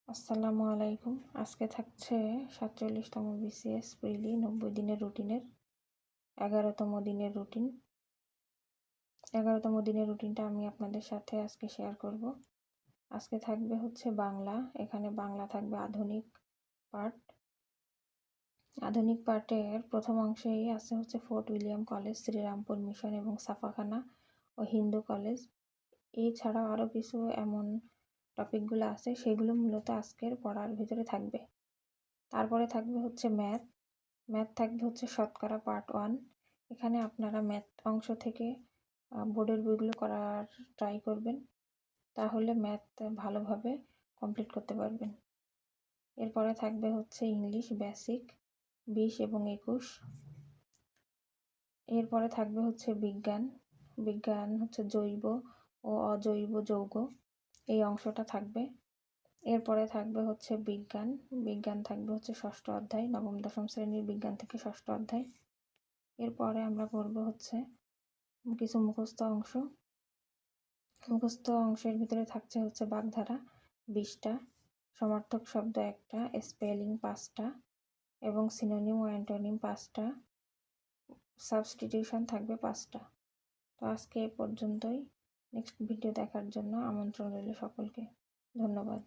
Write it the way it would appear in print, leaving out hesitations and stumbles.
আসসালামু আলাইকুম। আজকে থাকছে ৪৭তম বিসিএস প্রিলি ৯০ দিনের রুটিনের ১১তম দিনের রুটিন। ১১তম দিনের রুটিনটা আমি আপনাদের সাথে আজকে শেয়ার করব। আজকে থাকবে হচ্ছে বাংলা। এখানে বাংলা থাকবে আধুনিক পার্ট। আধুনিক পার্টের প্রথম অংশেই আছে হচ্ছে Fort William College, Serampore Mission এবং ছাপাখানা ও হিন্দু কলেজ। এছাড়াও আরও কিছু এমন টপিকগুলো আছে সেগুলো মূলত আজকের পড়ার ভিতরে থাকবে। তারপরে থাকবে হচ্ছে ম্যাথ থাকবে হচ্ছে শতকরা পার্ট 1। এখানে আপনারা ম্যাথ অংশ থেকে বোর্ডের বইগুলো করার ট্রাই করবেন, তাহলে ম্যাথ ভালোভাবে কমপ্লিট করতে পারবেন। এরপরে থাকবে হচ্ছে ইংলিশ বেসিক 20 এবং 21। এরপরে থাকবে হচ্ছে বিজ্ঞান হচ্ছে জৈব ও অজৈব যৌগ, এই অংশটা থাকবে। এরপরে থাকবে হচ্ছে বিজ্ঞান থাকবে হচ্ছে 6ষ্ঠ অধ্যায়, নবম দশম শ্রেণীর বিজ্ঞান থেকে 6ষ্ঠ অধ্যায়। এরপরে আমরা করব হচ্ছে কিছু মুখস্থ অংশের ভিতরে থাকছে হচ্ছে বাগধারা 20টা, সমার্থক শব্দ 1টা, স্পেলিং 5টা এবং সিনোনিম ও অ্যান্টোনিম 5টা, সাবস্টিটিউশন থাকবে 5টা। তো আজকে এ পর্যন্তই। নেক্সট ভিডিও দেখার জন্য আমন্ত্রণ রইল সকলকে। ধন্যবাদ।